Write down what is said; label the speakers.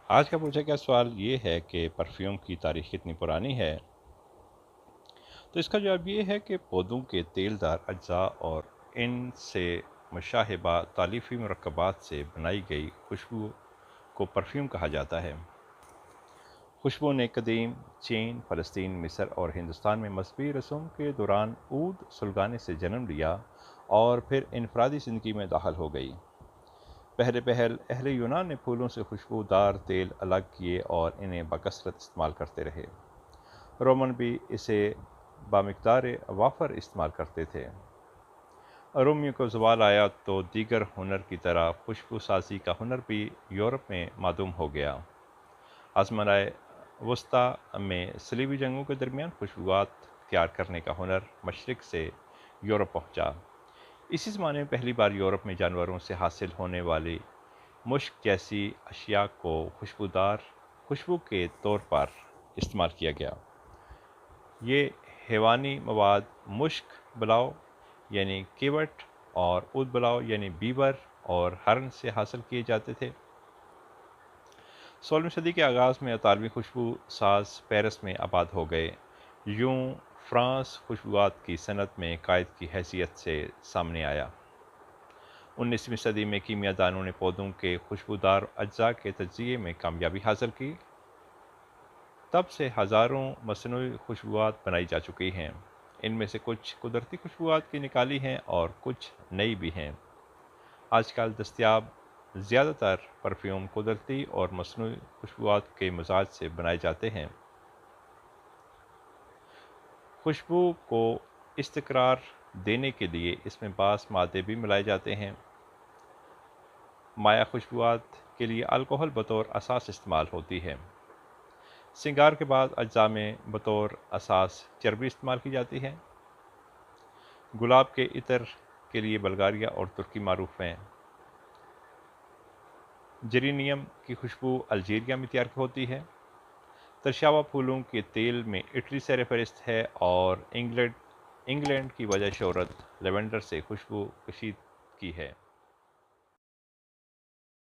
Speaker 1: آج کا پوچھا گیا سوال یہ ہے کہ پرفیوم کی تاریخ کتنی پرانی ہے؟ تو اس کا جواب یہ ہے کہ پودوں کے تیل دار اجزاء اور ان سے مشابہہ تالیفی مرکبات سے بنائی گئی خوشبو کو پرفیوم کہا جاتا ہے۔ خوشبو نے قدیم چین، فلسطین، مصر اور ہندوستان میں مذہبی رسوم کے دوران عود سلگانے سے جنم لیا اور پھر انفرادی زندگی میں داخل ہو گئی۔ پہل اہل یونان نے پھولوں سے خوشبودار تیل الگ کیے اور انہیں بکثرت استعمال کرتے رہے۔ رومن بھی اسے بامقدار وافر استعمال کرتے تھے۔ رومیوں کو زوال آیا تو دیگر ہنر کی طرح خوشبو سازی کا ہنر بھی یورپ میں معدوم ہو گیا۔ آزمانہ وسطیٰ میں صلیبی جنگوں کے درمیان خوشبوات تیار کرنے کا ہنر مشرق سے یورپ پہنچا۔ اسی زمانے میں پہلی بار یورپ میں جانوروں سے حاصل ہونے والی مشک جیسی اشیاء کو خوشبو کے طور پر استعمال کیا گیا۔ یہ حیوانی مواد مشک بلاؤ یعنی کیوٹ اور عود بلاؤ یعنی بیور اور ہرن سے حاصل کیے جاتے تھے۔ 16ویں صدی کے آغاز میں اطالوی خوشبو ساز پیرس میں آباد ہو گئے۔ یوں فرانس خوشبوات کی صنعت میں قائد کی حیثیت سے سامنے آیا۔ 19ویں صدی میں کیمیا دانوں نے پودوں کے خوشبودار اجزاء کے تجزیے میں کامیابی حاصل کی۔ تب سے ہزاروں مصنوعی خوشبوات بنائی جا چکی ہیں۔ ان میں سے کچھ قدرتی خوشبوات کی نکالی ہیں اور کچھ نئی بھی ہیں۔ آج کل دستیاب زیادہ تر پرفیوم قدرتی اور مصنوعی خوشبوات کے مزاج سے بنائے جاتے ہیں۔ خوشبو کو استقرار دینے کے لیے اس میں بعض مادے بھی ملائے جاتے ہیں۔ مائع خوشبوات کے لیے الکحل بطور اساس استعمال ہوتی ہے۔ سنگار کے بعد اجزاء میں بطور اساس چربی استعمال کی جاتی ہے۔ گلاب کے عطر کے لیے بلغاریہ اور ترکی معروف ہیں۔ جرینیم کی خوشبو الجیریا میں تیار ہوتی ہے۔ ترشاوا پھولوں کے تیل میں اٹلی سر فہرست ہے اور انگلینڈ کی وجہ شہرت لیونڈر سے خوشبو کشید کی ہے۔